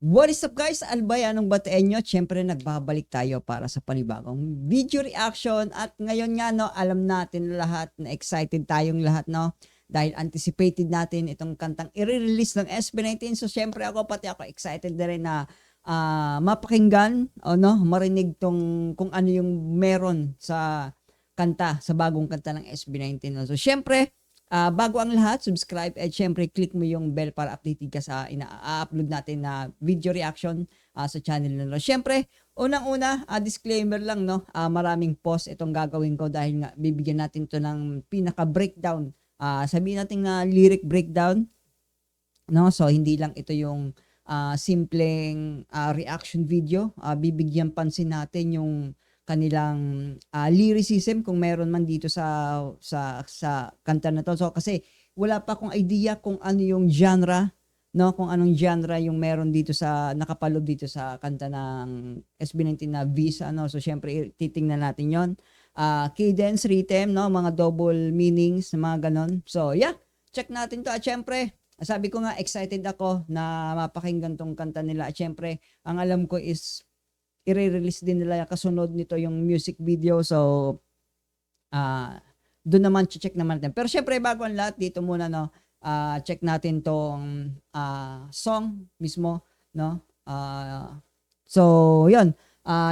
What is up guys? Albay, anong batiin nyo? Siyempre nagbabalik tayo para sa panibagong video reaction at ngayon nga no, alam natin lahat na excited tayong lahat no dahil anticipated natin itong kantang i-release ng SB19. So siyempre ako pati ako excited na rin na mapakinggan o no, marinig tong kung ano yung meron sa kanta, sa bagong kanta ng SB19. No? So siyempre bago ang lahat, subscribe at syempre click mo yung bell para updated ka sa ina-upload natin na video reaction sa channel na. Syempre, unang-una, disclaimer lang no, maraming post itong gagawin ko dahil nga bibigyan natin to ng pinaka-breakdown. Sabihin natin na lyric breakdown, no? So hindi lang ito yung simpleng reaction video. Bibigyan pansin natin yung kanilang lyricism kung meron man dito sa kanta na to. So kasi wala pa akong idea kung ano yung genre, no, kung anong genre yung meron dito sa nakapaloob dito sa kanta ng SB19 na Visa, no. So syempre titingnan natin 'yon. Cadence, rhythm, no, mga double meanings, mga ganon. So yeah, check natin to. At syempre, sabi ko nga excited ako na mapakinggan tong kanta nila. At syempre, ang alam ko is i-release din nila kasunod nito yung music video. So, doon naman check naman natin. Pero syempre, bago ang lahat, dito muna, no, check natin tong song mismo, no. So, yun.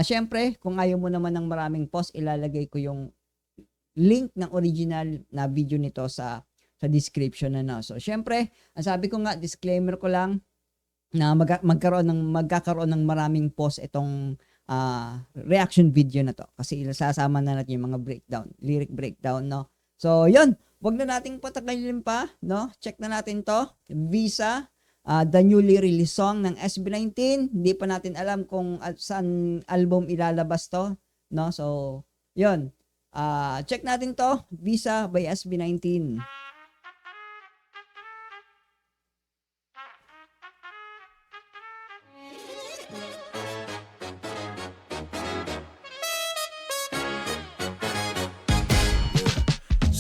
Syempre, kung ayaw mo naman ng maraming post, ilalagay ko yung link ng original na video nito sa description na, no. So, syempre, ang sabi ko nga, disclaimer ko lang, na magkakaroon ng maraming post itong reaction video na to kasi sasama na natin yung mga breakdown, lyric breakdown, no. So yun, wag na nating patagalin pa, no. Check na natin to, Visa, the newly released song ng SB19. Hindi pa natin alam kung saan album ilalabas to, no. So yun, check natin to, Visa by SB19.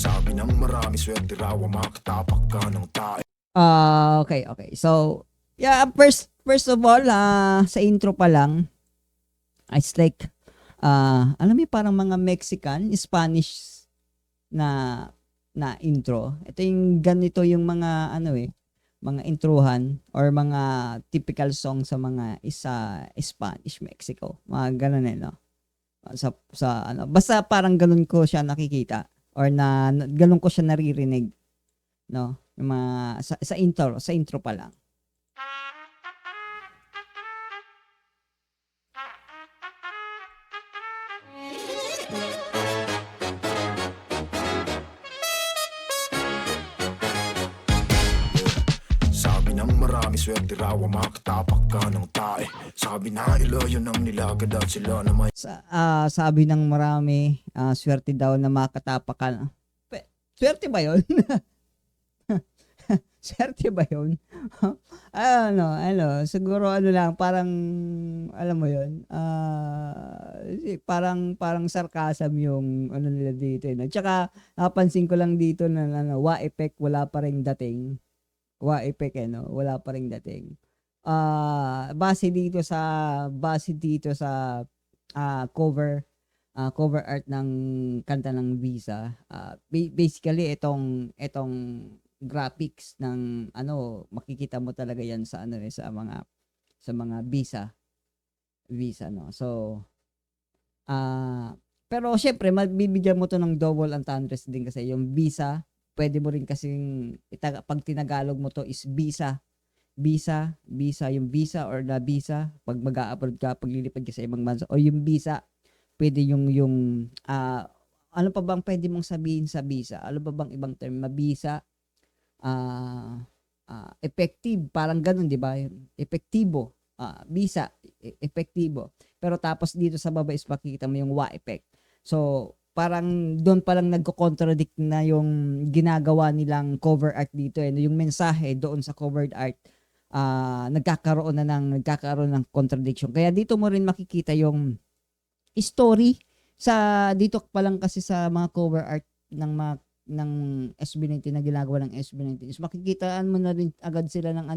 Sabi ng marami, swerte raw ang makatapak ka ng tae. Okay. So, yeah, first of all, sa intro pa lang, it's like, alam mo parang mga Mexican, Spanish na intro. Ito yung ganito yung mga, mga introhan or mga typical song sa mga Spanish, Mexico. Mga ganun no? Basta parang ganun ko siya nakikita or ganun ko siya naririnig, no? Yung mga sa intro pa lang. Sabi ng marami, swerte raw ang makatapak ka ng tae. Sabi na ilayo ng nilagad at sila na may Sabi ng marami, swerte daw na makatapak ka. Swerte ba yun? Swerte ba yun? Siguro lang, parang, alam mo yun, parang sarcasm yung nila dito. Tsaka, napansin ko lang dito na wa effect, wala pa ring dating. Wa effect, no? Wala pa ring dating. Base dito sa cover art ng kanta ng Visa. Basically, itong graphics ng makikita mo talaga yan sa sa mga Visa, no. So pero syempre mabibigyan mo to ng double entendres din kasi yung Visa, pwede mo rin kasing pag tinagalog mo to is Visa, yung Visa or la Visa pag mag-a-upload ka, paglilipad ka sa ibang bansa, o yung Visa, pwede yung ano pa bang pwede mong sabihin sa Visa? Ano pa bang ibang term? Mabisa, effective, parang ganun, di ba? Epektibo, Visa, epektibo. Pero tapos dito sa baba is makikita mo yung wa effect. So, parang doon pa lang nagko-contradict na yung ginagawa nilang cover art dito. Yung mensahe doon sa covered art, nagkakaroon ng contradiction. Kaya dito mo rin makikita yung story dito pa lang kasi sa mga cover art ng SB19 na ginagawa ng SB19 is makikitaan mo na rin agad sila ng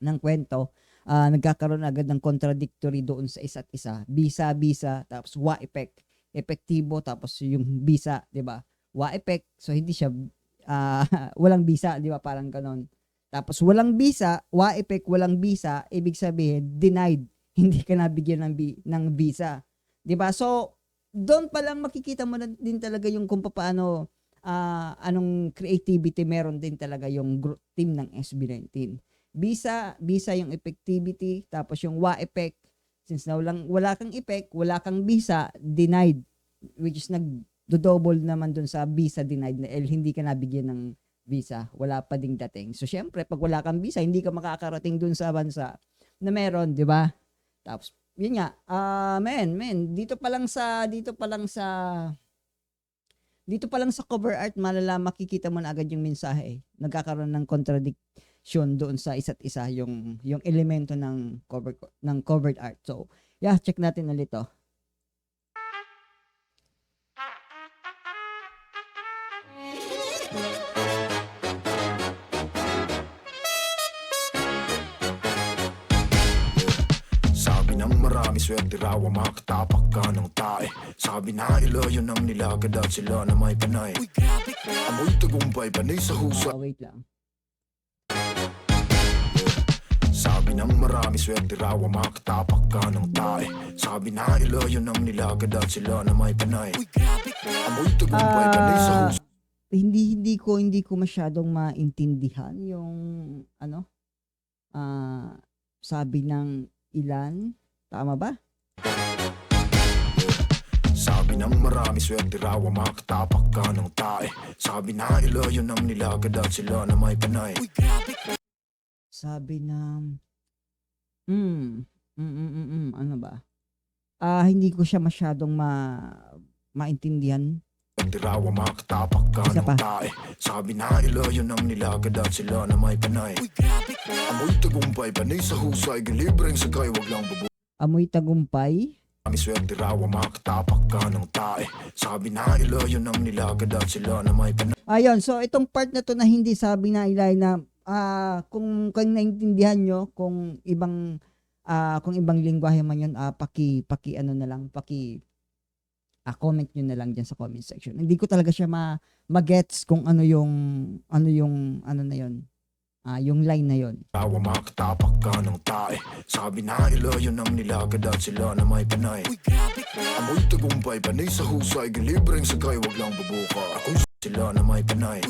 ng kwento nagkakaroon agad ng contradictory doon sa isa't isa. Bisa, tapos wa effect. Epektibo, tapos yung bisa, di ba? Wa effect, so hindi siya walang bisa, di ba? Parang ganon. Tapos walang bisa, wa effect, walang bisa, ibig sabihin, denied. Hindi ka nabigyan ng visa. Di ba? So, doon pa lang makikita mo na din talaga yung kung paano anong creativity meron din talaga yung team ng SB19. Bisa yung effectivity, tapos yung wa effect, since na wala kang effect, wala kang bisa, denied, which is nagdo-double naman dun sa visa denied na hindi ka nabigyan ng visa, wala pa ding dating. So syempre, pag wala kang visa, hindi ka makakarating dun sa bansa na meron, di ba? Tapos yun nga, dito pa lang sa cover art, makikita mo na agad yung mensahe. Nagkakaroon ng contradiction doon sa isa't isa yung elemento ng covered art. So, yeah, check natin ulit to. Sabi ng marami swerte raw ang makatapak ka ng tae. Sabi na ilayo ng nilagad at sila na may panay. Amoy tagumpay panay sa husay. Wait lang. Sabi ng marami swerte raw ang makatapak ka ng tae. Sabi na ilayo ng nilagad at sila na may panay. Amoy tagumpay panay sa husay. Hindi ko masyadong maintindihan yung sabi ng ilan, tama ba? Sabi ng marami swerte raw ang makatapak ka ng tae. Sabi na ilayo ng nilagad at sila na may panay. Sabi na ano ba? Hindi ko siya masyadong maintindihan. Swerte raw ang makatapak ka Isa ng pa. tae. Sabi na ilayo ng nilagad at sila na may panay. Amoy tagumpay panay sa husay. Gilibreng sakay wag lang bubu. Amoy tagumpay. Marami swerte raw ang makatapak ka ng tae. Sabi na ilayo ng nilagad at sila na may panay. Ayun, so itong part na to na hindi sabi na ilay na kung naintindihan nyo, kung ibang lingwahe man yun, paki comment nyo na lang dyan sa comment section. Hindi ko talaga siya magets kung ano yung yung line na yun. Raw ang makatapak ka ng tae. Sabi na ilayo ng nilagad at sila na may panay. Amoy tagumpay panay sa husay. Gilibreng sakay wag lang bubuka. Ako sila na may panay.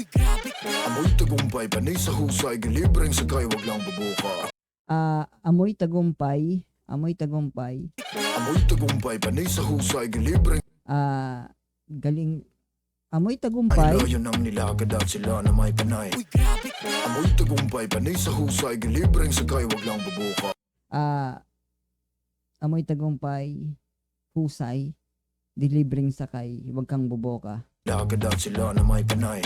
Amoy tagumpay panay sa husay. Gilibreng sakay wag lang bubuka. Amoy tagumpay. Amoy tagumpay. Panay sa husay. Gilibreng Galing. Amoy tagumpay. ilayo ng nilagad at sila na may panay. Amoy tagumpay panay sa husay. Gilibreng sakay wag lang bubuka. Amoy tagumpay. Husay. Dilibreng sakay. Huwag kang boboka. Nilagad at sila na may panay.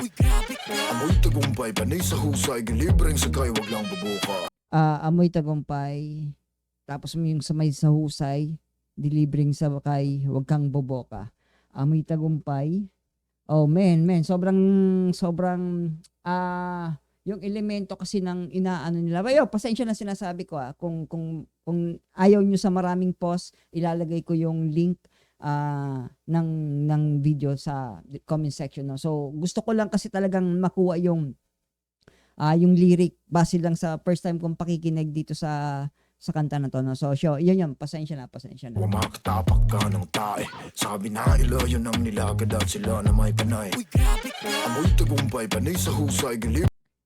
Amoy tagumpay panay sa husay. Gilibreng sakay wag lang bubuka. Amoy tagumpay. Tapos yung sa husay. Dilibreng sakay. Huwag kang boboka. Amoy tagumpay. Oh, men, sobrang yung elemento kasi ng inaano nila. Bayo, pasensya na sinasabi ko kung ayaw nyo sa maraming post, ilalagay ko yung link ng video sa comment section, no. So, gusto ko lang kasi talagang makuha yung lyric base lang sa first time kong pakikinig dito sa kanta na to, no. So, yun, pasensya na. Makatapak ka ng tae. Sabi na ilayo ng nilagad at sila na may panay. Amoy tagumpay panay sa husay.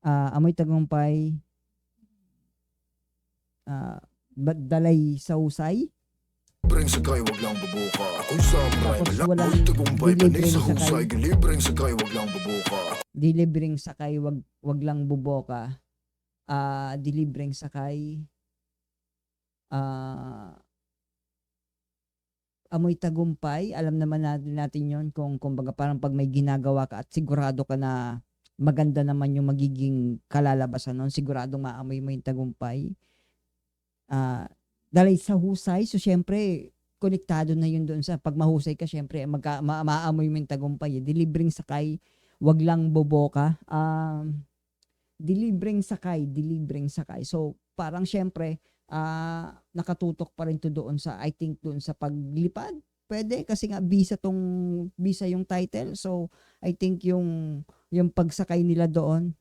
Amoy tagumpay. Dalay sa husay. Gilibreng sakay wag lang bubuka. Ako samurai. Tapos Amoy walang tagumpay panay sa dilibreng husay. sakay. Gilibreng sakay wag lang bubuka. Dilibreng sakay, wag lang buboka. Dilibreng sakay. Amoy tagumpay, alam naman natin yon, kung kumbaga parang pag may ginagawa ka at sigurado ka na maganda naman yung magiging kalalabasan nun, siguradong maamoy mo yung tagumpay. Dahil sa husay, so syempre konektado na yun doon sa pag mahusay ka, syempre maamoy mo yung tagumpay. Dilibreng sakay, wag lang boboka. Dilibreng sakay. So parang syempre nakatutok pa rin to doon sa, I think doon sa paglipad. Pwede kasi nga visa yung title. So I think yung pagsakay nila doon,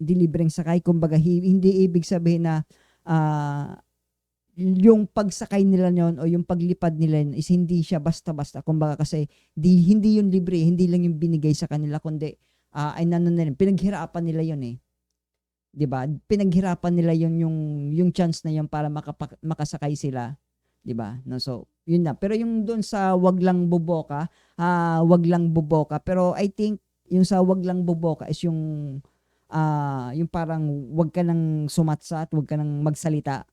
di libreng sakay, kumbaga hindi ibig sabihin na yung pagsakay nila yon o yung paglipad nila yun is hindi siya basta-basta. Kumbaga kasi hindi yun libre, hindi lang yung binigay sa kanila, kundi ay nila, pinaghirapan nila yun eh. 'Di ba? Pinaghirapan nila yung chance na yun para makasakay sila, 'di ba? No, so yun na. Pero yung doon sa wag lang boboka, pero I think yung sa wag lang boboka is yung parang wag ka nang sumatsat, wag ka nang magsalita.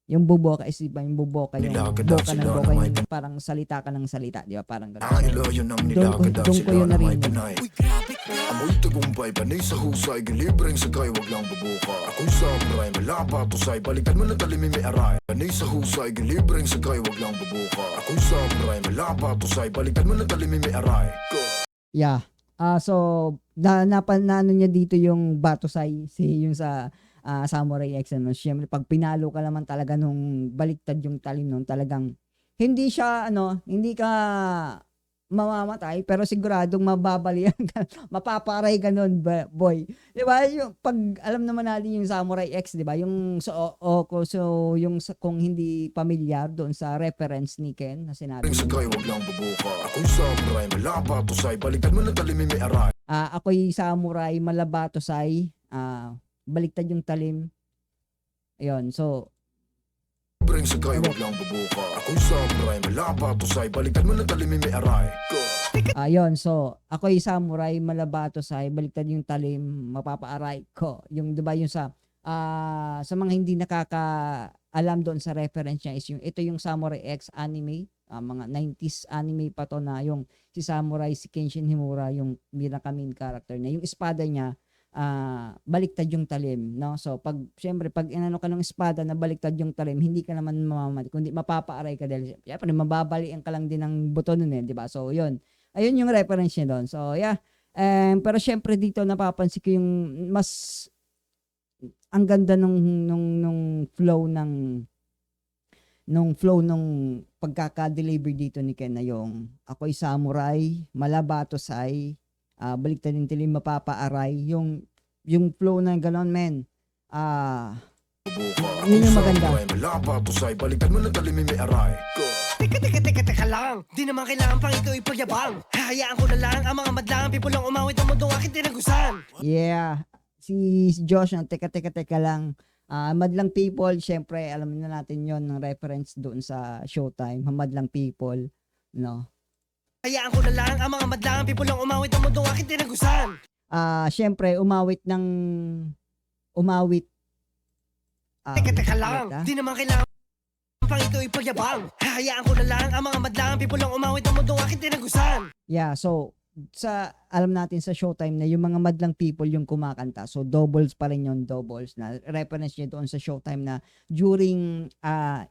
Yung boboka is iba, yung boboka yung Nilakad boka ng sila boka, na may yung parang salita ka ng salita, 'di ba? Parang gano'n. Nailayo ng nilakad Doon ko sila yun na may narinig. panay. Amoy tagumpay, panay sa husay, gilibreng sagay, wag lang bubuka. Ako'y samurai, malapa tusay, balikan mo na talimim may aray. Panay sa husay, gilibreng sagay, wag lang bubuka. Ako'y samurai, malapa tusay, balikan mo na talimim may aray. Yeah. So naano niya dito yung Batosay, yung sa Samurai X, ano. Siyempre pag pinalo ka naman talaga nung baliktad yung talim nun, talagang hindi ka mamamatay, pero siguradong mababalian ka, mapaparay ka nun, boy. 'Di ba? Yung pag alam naman natin yung Samurai X, 'di ba? Yung yung kung hindi pamilyar doon sa reference ni Ken na sinabi Gilibreng niya. sagay, wag lang bubuka. Ako'y samurai, malapa tusay, balikan mo na talimim may aray. Ako'y samurai, malabatosay, baliktad yung talim. Ayun, so Gilibreng sagay, wag lang bubuka. Ako'y samurai, malapa tusay, balikan mo na talimim may aray. ayun, so ako'y samurai, malabatosay, baliktad yung talim, mapapaaray ko. Yung 'di ba yung sa mga hindi nakakaalam doon sa reference niya is ito yung Samurai X anime, mga 90s anime pa to, na yung si Samurai, si Kenshin Himura yung pinaka main character niya. Yung espada niya baliktad yung talim, no? So pag syempre pag inano ka ng espada na baliktad yung talim, hindi ka naman mamamatay, kundi mapapaaray ka dahil syempre mababalian ka lang din ng buto nun eh, 'di ba? So yun. Ayun yung reference niya doon. So yeah. Pero syempre dito napapansin ko yung mas ang ganda nung flow nung pagkaka-deliver dito ni Ken, na yung ako'y samurai, malabatosay, baliktad yung talim, mapapaaray, yung flow na gano'n, men. Yun yung maganda. Malapa tusay, balikan mo na talimim may aray. Teka lang. Di naman kailangan pang ito ipagyabang. Hahayaan ko na lang ang mga madlang people ang umawit ang mundong aking tinagusan. Yeah. Si Josh, teka lang. Madlang People, syempre, alam na natin yon, ng reference doon sa Showtime, Madlang People, no? Hayaan ko na lang ang mga madlang people ang umawit ang mundong aking tinagusan. Syempre, umawit. Teka lang. ulit, Di naman kailangan pang ito ipagyabang. Hahayaan ko na lang ang mga madlang people ang umawit ang mundong aking tinagusan. Yeah, so alam natin sa Showtime na yung mga madlang people yung kumakanta. So doubles pa rin yung doubles, na reference niya doon sa Showtime na during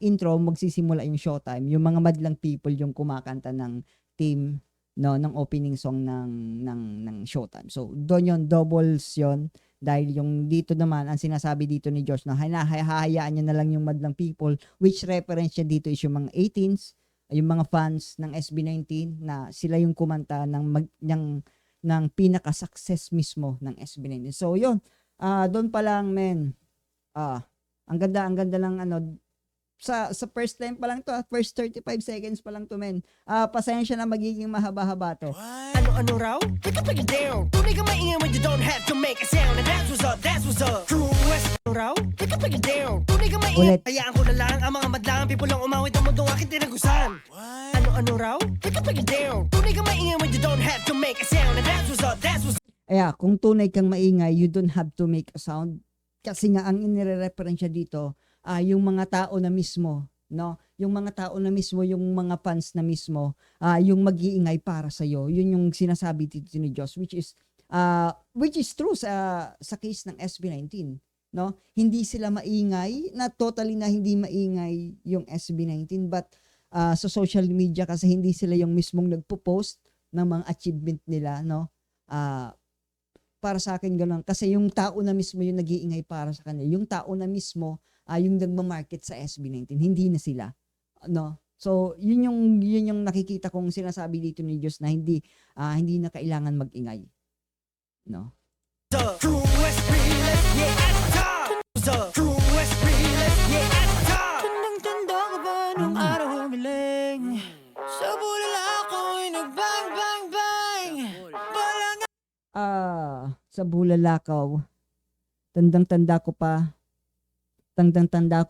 intro magsisimula yung Showtime, yung mga madlang people yung kumakanta ng team, no, ng opening song ng Showtime. So doon yung doubles yon, dahil yung dito naman ang sinasabi dito ni Josh na hahayaan niya na lang yung madlang people, which reference niya dito is yung mga 18s, yung mga fans ng SB19, na sila yung kumanta ng pinaka-success mismo ng SB19. So yun, doon pa lang, men. Ang ganda lang, sa first time pa lang to, first 35 seconds pa lang to, men. Pasensya na magiging mahaba-haba to. Ano raw? Take it down. Tunay ka maingay when you don't have to make a sound. And that's what's up. True West. Ano raw? Take it down. Tunay ka maingay. Ulit. Hayaan ko na lang ang mga madlang people ang umawit ang mundong aking tinagusan. Ano raw? Take it down. Tunay ka maingay when you don't have to make a sound. And that's what's up. Kung tunay kang maingay, you don't have to make a sound. Kasi nga ang inire-reference dito, yung mga tao na mismo, no? Yung mga tao na mismo, yung mga fans na mismo, yung mag-iingay para sa iyo. Yun yung sinasabi dito ni Josh, which is true sa case ng SB19, no? Hindi sila maingay, na totally na hindi maingay yung SB19, but sa social media kasi hindi sila yung mismong nagpo-post ng mga achievement nila, no? Para sa akin ganun, kasi yung tao na mismo yung nag-iingay para sa kanya, yung tao na mismo yung nagma-market sa SB19, hindi na sila. No? So, yun yung nakikita kong sinasabi dito ni Diyos na hindi na kailangan mag-ingay. No? True West Realist, yeah, at the top. True West Realist, yeah, at the top. Tandang-tanda ka ba nung araw humiling? Sa bulala ako'y nag-bang, bang, bang. Balang Sa Bulalakaw, tandang-tanda ko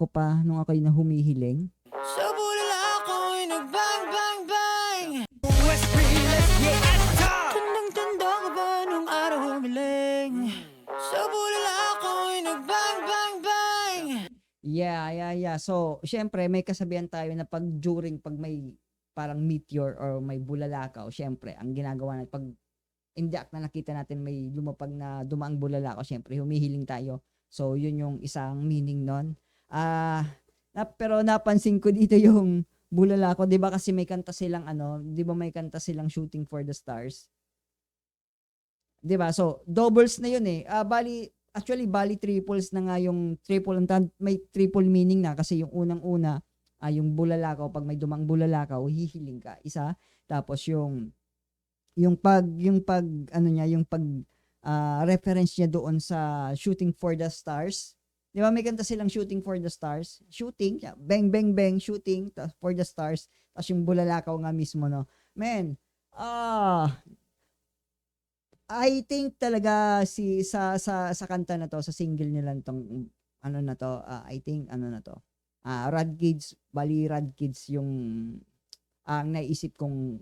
pa nung ako'y nahumihiling. sa bulala ako'y nag-bang, bang, bang. True West Realist, yeah, at the top. Tandang-tanda ka ba nung araw humiling? Sa bulala ako'y nag-bang, bang, bang. Yeah. So, syempre, may kasabihan tayo na pag may parang meteor or may bulalakaw, syempre, ang ginagawa natin, pag indak na nakita natin may lumapag na dumaang bulalakaw, syempre, humihiling tayo. So, yun yung isang meaning nun. Pero napansin ko dito yung bulalakaw, di ba kasi may kanta silang di ba may kanta silang Shooting for the Stars? Di ba? So, doubles na yun eh. Bali triples na nga yung triple. May triple meaning na kasi yung unang-una, yung bulalakaw, pag may dumang bulalakaw, hihiling ka. Isa. Tapos yung reference niya doon sa Shooting for the Stars. Di ba may kanta silang Shooting for the Stars? Shooting, bang, bang, bang, shooting for the stars. Tapos yung bulalakaw nga mismo, no? Man, I think talaga sa kanta na to, sa single nila tong I think Rad Kids yung ang naisip kong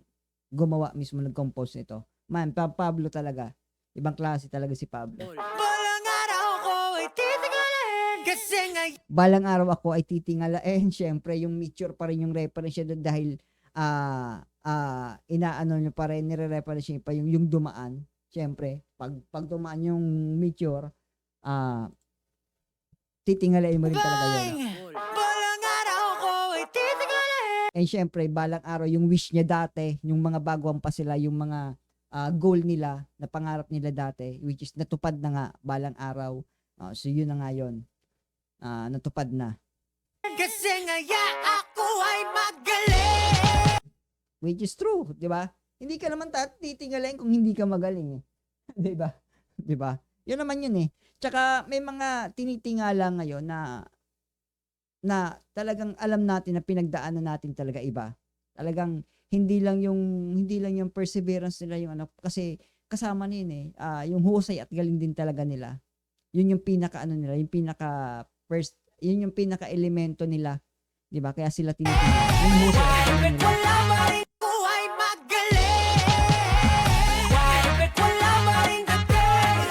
gumawa mismo, nag-compose nito. Man, Pablo talaga. Ibang klase talaga si Pablo. Balang araw ko ay titingalain kasi ngayon. Balang araw ako ay titingalain. Syempre, yung meteor pa rin yung reference niya doon dahil inaano niyo pa rin, nire-reference niya pa yung dumaan. Syempre, pag dumaan yung meteor, titingalain mo rin talaga yun. Balang araw ko ay titingalain. And syempre, balang araw, yung wish niya dati, yung mga baguhan pa sila, yung mga goal nila, na pangarap nila dati, which is natupad na nga balang araw. So yun na nga yun. Natupad na. Kasi ngayon ako ay magaling. Which is true, di ba? Hindi ka naman titingalain kung hindi ka magaling eh. Di ba? Di ba? Yun naman yun eh. Tsaka may mga tinitingala ngayon na talagang alam natin na pinagdaanan natin talaga iba. Talagang hindi lang yung perseverance nila yung kasi kasama na yun eh. Yung husay at galing din talaga nila. Yun yung pinaka nila, yung pinaka first, yun yung pinaka elemento nila. 'Di ba? Kaya sila tinitingnan. Yung husay at galing nila. Wala pa rin ko ay magaling. Wala pa rin dating.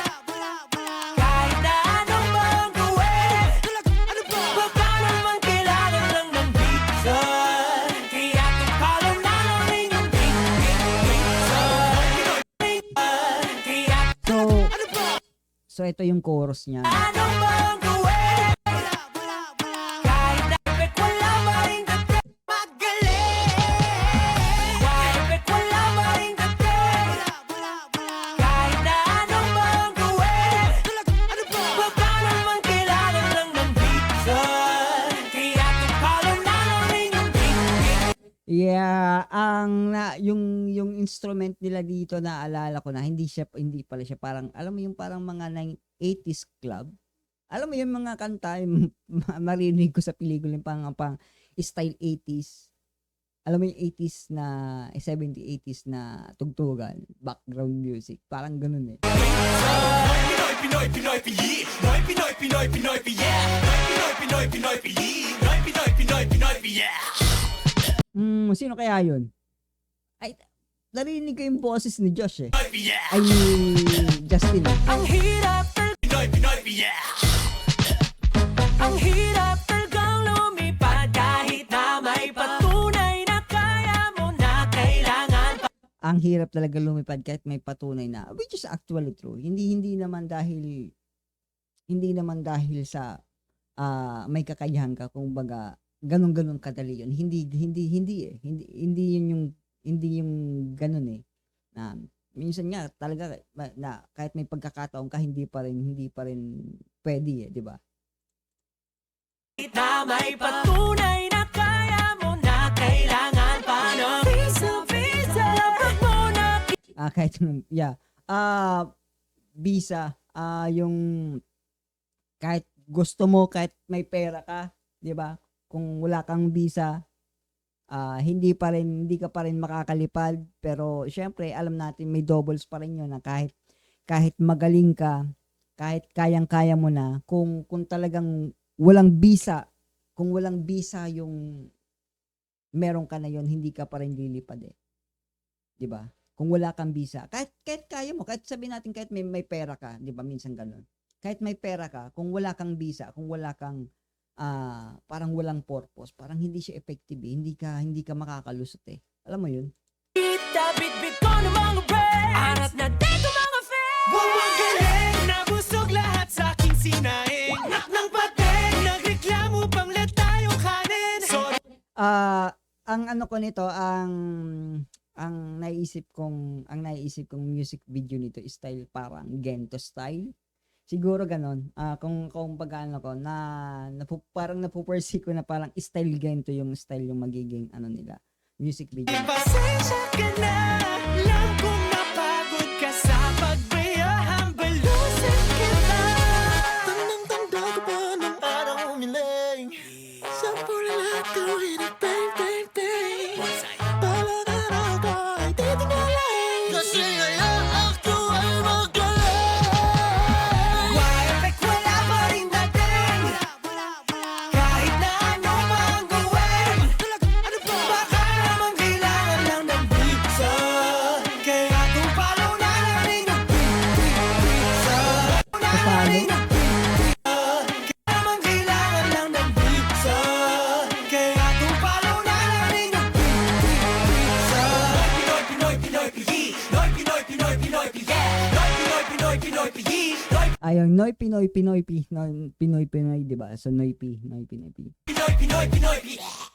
Kahit na anong bang gawin. Baka naman kailangan lang ng reason. Kaya tumpalo na lang rin yung reason. So ito yung chorus niya. Anong bang gawin? Kahit na wala pa rin dating. Magaling. Wala pa rin dating. Kahit na anong bang gawin. Baka naman kailangan lang ng reason. Kaya tumpalo na lang rin yung reason. Yeah, yung instrument nila dito naalala ko na hindi pala siya parang alam mo yung parang mga 80s club. Alam mo yung mga kanta yung marinig ko sa pelikula yung pang style 80s. Alam mo yung 80s na 70 80s na tugtugan, background music, parang ganun eh. Pinoy, Pinoy, Pinoy, Pinoy, Pinoy, Pinoy, Pinoy, yeah. Pinoy, Pinoy, Pinoy, Pinoy, Pinoy, Pinoy, Pinoy, yeah. Sino kaya yun? Ay, narinig ko yung boses ni Josh eh. Yeah. Ay, ni Justin eh. Ang hirap Pinoy, Pinoy, yeah. Ang hirap talagang lumipad kahit na may patunay na kaya mo na kailangan pa. Ang hirap talaga lumipad kahit may patunay na, which is actually true. Hindi naman dahil sa may kakayahan ka, kung baga ganun kadali yun. Hindi eh. Hindi yun yung ganun eh. Na minsan nga talaga na kahit may pagkakataon ka hindi pa rin pwede eh, di ba? Na may patunay na kaya mo na kailangan pa ng visa Lapag mo na Kahit, yeah. Visa, yung kahit gusto mo, kahit may pera ka, di ba? Kung wala kang visa, hindi ka pa rin makakalipad. Pero, syempre, alam natin, may doubles pa rin yun na kahit magaling ka, kahit kayang-kaya mo na, kung talagang walang visa, kung walang visa yung meron ka na yon, hindi ka pa rin lilipad eh. 'Di ba? Kung wala kang visa, kahit kaya mo, kahit sabihin natin kahit may pera ka, 'di ba? Minsan ganoon. Kahit may pera ka, kung wala kang visa, kung wala kang parang walang purpose, parang hindi siya effective eh. Hindi ka makakalusot eh. Alam mo 'yun? Bit-bit ko ng mga breaks Arat na dito mga fans Ang galing Nabusog lahat sa aking sinaing Nak ng pating Nagreklamo pang let tayong kanin Sorry Ang ano ko nito, ang naisip kong music video nito is style parang Gento style. Siguro ganon. Kung pag-ano ko parang napupursue ko na parang style Gento yung style yung magiging ano nila music video. Pasensya ka na Alam kong napagod ka sa pagbayahang Balusin kita Tandang-tanda ko pa ng parang umiling Sa pula lahat gawin at bang, bang, bang Talagang ako ay titingnan Kasi ngayon ako ay magaling Why effect wala pa rin dating Kahit na ano pa ang gawin Baka naman kailangan lang ng pizza Kaya kung palaw na lang rin ang pizza Papalo? Kaya naman kailangan lang ng pizza Kaya kung palaw na lang rin ang pizza Pinoy, Pinoy, Pinoy, Pinoy, Pinoy, Pinoy, Pinoy, Pinoy, Pinoy, Pinoy, Pinoy, Pinoy, Ayun, Noy Pinoy, Pinoy, di ba? So, Noy Pinoy. Pinoy, Pinoy, Pinoy.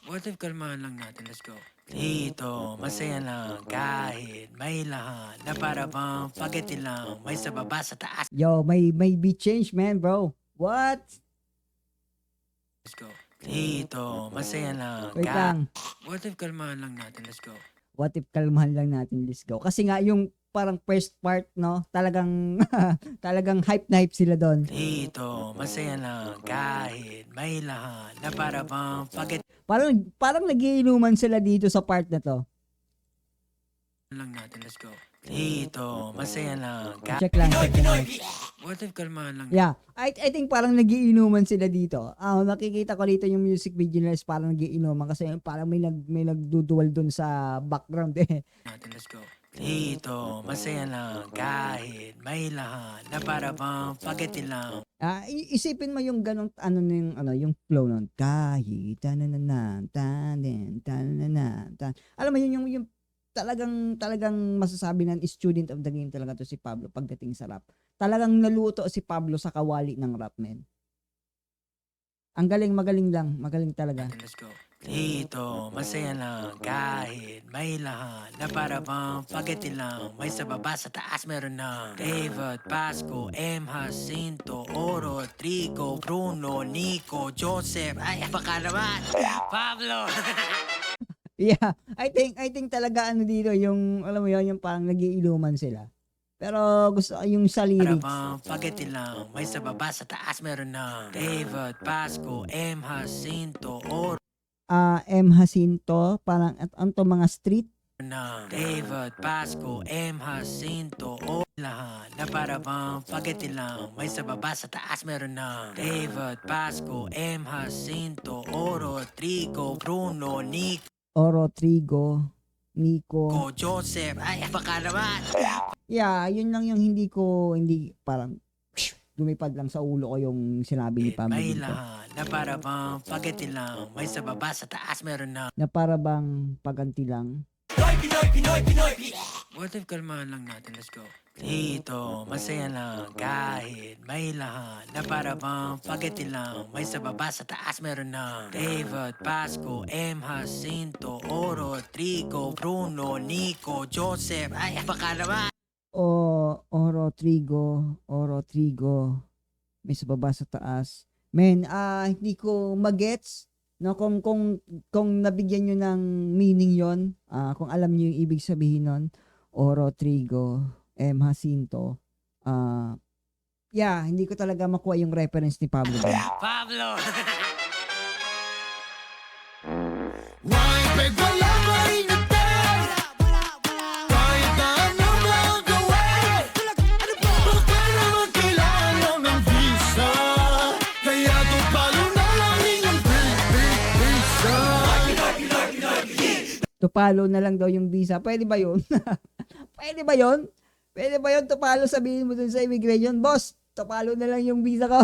What if kalmahan lang natin? Let's go. Dito, masaya lang kahit may lahat na para bang spaghetti lang may sa baba sa taas. Yo, may beat change, man, bro. What? Let's go. Dito, masaya lang Wait kahit. lang. What if kalmahan lang natin? Let's go. What if kalmahan lang natin, let's go. Kasi nga, yung parang first part, no? Talagang, talagang hype na hype sila doon. Dito, masaya lang kahit may lahat na para bang spaghetti Parang nagiinuman sila dito sa part na to. lang natin. Let's go. Dito, masaya lang kahit. Check lang. What if kalmahan lang Yeah, I think parang nagiinuman sila dito. Nakikita ko dito yung music video nila is parang nagiinuman kasi parang may nagduduwal doon sa background eh. natin? Let's go. Dito, masaya lang kahit may lahat na para bang spaghetti lang. Isipin mo yung ganong yung flow nun. Kahit tanananan, alam mo yun yung talagang masasabi ng student of the game talaga to si Pablo pagdating sa rap. Talagang naluto si Pablo sa kawali ng rap, men. Ang magaling talaga. Let's go. Dito, masaya lang kahit may lahat na para bang spaghetti lang may sa baba sa taas meron na David, Pasco, M. Jacinto, Oro, Trigo, Bruno, Nico, Joseph, ay baka naman Pablo. Yeah, I think talaga dito yung alam mo yun, yung parang nagiiluman sila. Pero gusto yung sa Para lyrics. bang spaghetti lang may sa baba sa taas meron na David, Pasco, M. Jacinto, Oro M. Jacinto, parang ang to mga street. na David, Pasco, M. Jacinto, o lahat na para bang spaghetti lang may sa baba sa taas meron na David, Pasco, M. Jacinto, Oro, Trigo, Bruno, Nico, Oro, Trigo, Nico. Joseph, ay baka naman Yeah, yun lang yung hindi parang lumipad lang sa ulo ko yung sinabi ni Pablo may dito. lahat na para bang spaghetti lang may sa baba sa taas meron na Na para bang paganti lang. What if kalmahan lang natin? Let's go. Dito, masaya lang kahit may lahat na para bang spaghetti lang may sa baba sa taas meron na David, Pasco, M. Jacinto, Oro, Trigo, Bruno, Nico, Joseph, ay baka naman Oro, Trigo. May sa baba sa taas. Men, hindi ko magets no kung nabigyan niyo ng meaning 'yon, kung alam niyo yung ibig sabihin nun, Oro, Trigo, Jacinto, yeah, hindi ko talaga makuha yung reference ni Pablo dun. Pablo! Why peg wala ka ingatay? Kahit na ano gagawin, bakit naman kailangan ng visa? Kaya tupalo na lang inyong visa. Tupalo na lang daw yung visa. Pwede ba yun? Pwede ba yun? Pwede ba yun? Tupalo, sabihin mo dun sa immigration, boss, tupalo na lang yung visa ko.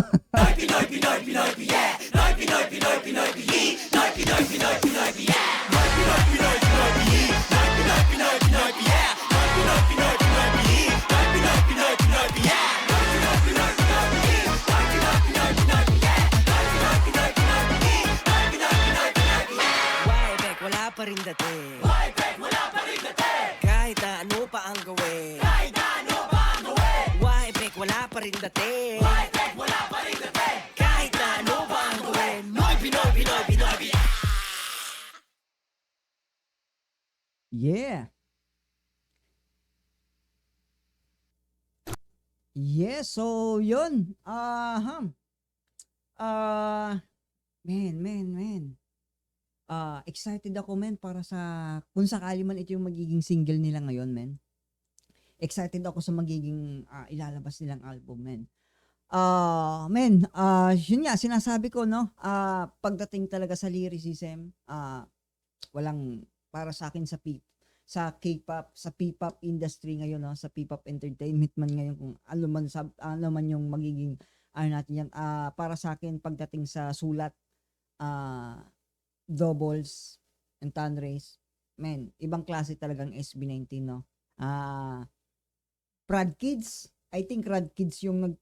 Why back, wala pa rin dating. Kahit na ano pa ang gawin. Why back, wala pa rin dating. Kahit na ano pa ang gawin. Pinoy, Pinoy, Pinoy, Pinoy, Pinoy. Yeah. Yes, so yun. Man. Excited ako, men, para sa kung sakali man ito yung magiging single nila ngayon, men. Excited ako sa magiging ilalabas nilang album, men. Yun nga, sinasabi ko, no? Pagdating talaga sa lyricism, walang para sa akin sa K-pop, sa P-pop industry ngayon, no? Sa P-pop entertainment man ngayon, kung ano man yung magiging natin yan, para sa akin pagdating sa sulat, doubles and tanrays, men, ibang klase talagang SB19, no? Prad Kids, I think Rad Kids yung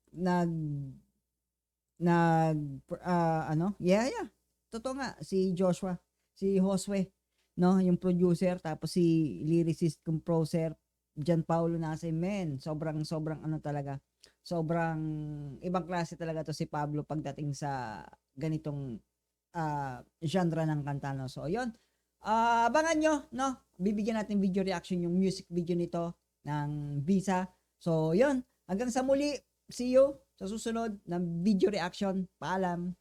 yeah, totoo nga, si Josue, no, yung producer, tapos si lyricist, composer, Gianpaolo Nase, men, sobrang ano talaga, sobrang ibang klase talaga to si Pablo pagdating sa ganitong genre ng kanta, no. So yun, abangan nyo, no, bibigyan natin video reaction yung music video nito ng Visa. So yun, hanggang sa muli, see you sa susunod ng video reaction. Paalam.